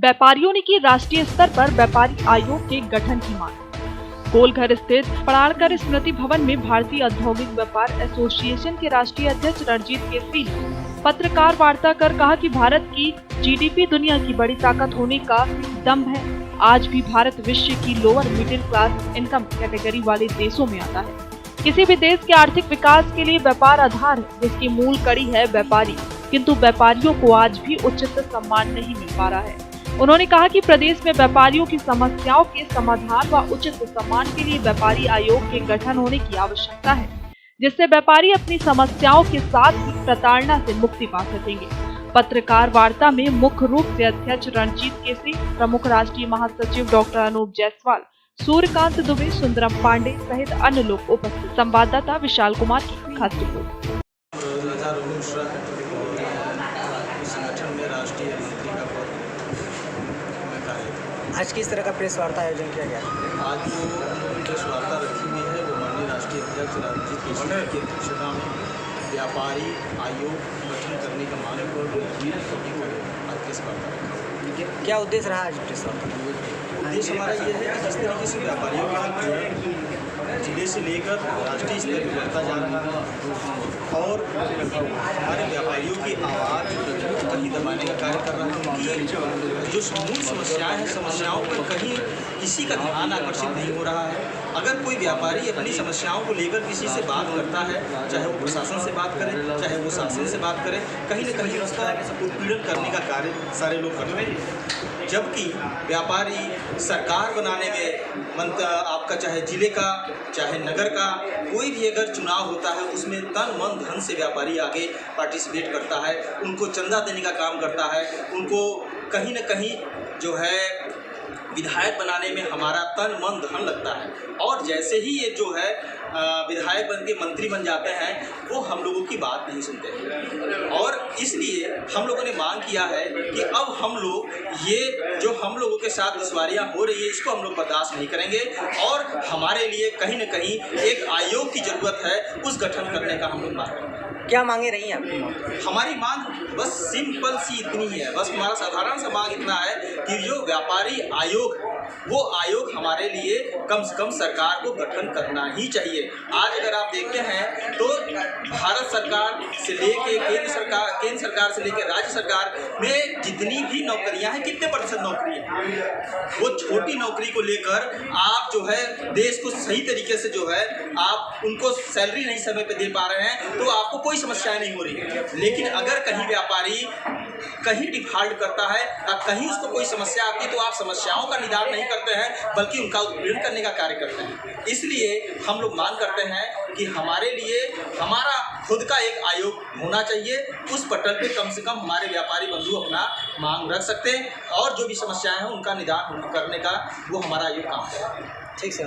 व्यापारियों ने की राष्ट्रीय स्तर पर व्यापारी आयोग के गठन की मांग। गोलघर स्थित पड़ाड़कर स्मृति भवन में भारतीय औद्योगिक व्यापार एसोसिएशन के राष्ट्रीय अध्यक्ष रणजीत केसरी ने पत्रकार वार्ता कर कहा कि भारत की जीडीपी दुनिया की बड़ी ताकत होने का दम है। आज भी भारत विश्व की lower middle class income category वाले देशों में आता है। किसी भी देश के आर्थिक विकास के लिए व्यापार आधार है, जिसकी मूल कड़ी है व्यापारी, किंतु व्यापारियों को आज भी उचित सम्मान नहीं मिल पा रहा है। उन्होंने कहा कि प्रदेश में व्यापारियों की समस्याओं के समाधान व उचित सम्मान के लिए व्यापारी आयोग के गठन होने की आवश्यकता है, जिससे व्यापारी अपनी समस्याओं के साथ ही प्रताड़ना से मुक्ति पा सकेंगे। पत्रकार वार्ता में मुख्य रूप से अध्यक्ष रणजीत केसरी, प्रमुख राष्ट्रीय महासचिव डॉक्टर अनूप जायसवाल, सूर्यकांत दुबे, सुंदरम पांडे सहित अन्य लोग उपस्थित। संवाददाता विशाल कुमार की खास रिपोर्ट। संगठन में राष्ट्रीय मंत्री का पद में कार्य। आज किस तरह का प्रेस वार्ता आयोजन किया गया? आज जो प्रेस वार्ता रखी हुई है वो माननीय राष्ट्रीय अध्यक्ष रणजीत केसरी की अध्यक्षता में व्यापारी आयोग गठन करने का मांग पर आज प्रेस वार्ता रखा। क्या उद्देश्य रहा आज प्रेस वार्ता? उद्देश्य हमारा ये है कि जिस तरीके से व्यापारियों का जो जिले से लेकर राष्ट्रीय स्तर पर बढ़ता जा रहा है और हमारे व्यापारियों की आवाज़ कहीं दबाने का कार्य कर रहा है। उनकी जो मूल समस्याएं हैं, समस्याओं पर कहीं किसी का ध्यान आकर्षित नहीं हो रहा है। अगर कोई व्यापारी अपनी समस्याओं को लेकर किसी से बात करता है, चाहे वो प्रशासन से बात करे, चाहे वो शासन से बात करे, कहीं न कहीं उसका उत्पीड़न करने का कार्य सारे लोग करते हैं। जबकि व्यापारी सरकार बनाने में आपका चाहे जिले का चाहे नगर का कोई भी अगर चुनाव होता है उसमें तन मन धन से व्यापारी आगे पार्टिसिपेट करता है, उनको चंदा देने का काम करता है, उनको कहीं न कहीं जो है विधायक बनाने में हमारा तन मन धन लगता है। और जैसे ही ये जो है विधायक बन के मंत्री बन जाते हैं वो हम लोगों की बात नहीं सुनते हैं। और इसलिए हम लोगों ने मांग किया है कि अब हम लोग ये जो हम लोगों के साथ दुश्वारियां हो रही है इसको हम लोग बर्दाश्त नहीं करेंगे और हमारे लिए कहीं न कहीं एक आयोग की ज़रूरत है, उस गठन करने का हम लोग मांग रहे हैं। क्या मांगे रही हैं आपकी? हमारी मांग बस सिंपल सी इतनी ही है, बस हमारा साधारण सा मांग इतना है कि जो व्यापारी आयोग वो आयोग हमारे लिए कम से कम सरकार को गठन करना ही चाहिए। आज अगर आप देखते हैं तो भारत सरकार से लेके केंद्र सरकार से लेकर राज्य सरकार में जितनी भी नौकरियां हैं, कितने % नौकरी है, वो छोटी नौकरी को लेकर आप जो है देश को सही तरीके से जो है आप उनको सैलरी नहीं समय पे दे पा रहे हैं तो आपको कोई समस्याएं नहीं हो रही है। लेकिन अगर कहीं व्यापारी कहीं डिफॉल्ट करता है या कहीं उसको कोई समस्या आती है तो आप समस्याओं का निदान नहीं करते हैं बल्कि उनका उत्पीड़न करने का कार्य करते हैं। इसलिए हम लोग मांग करते हैं कि हमारे लिए हमारा खुद का एक आयोग होना चाहिए। उस पटल पे कम से कम हमारे व्यापारी बंधु अपना मांग रख सकते हैं और जो भी समस्याएं हैं उनका निदान करने का वो हमारा आयोग काम करेगा। ठीक से।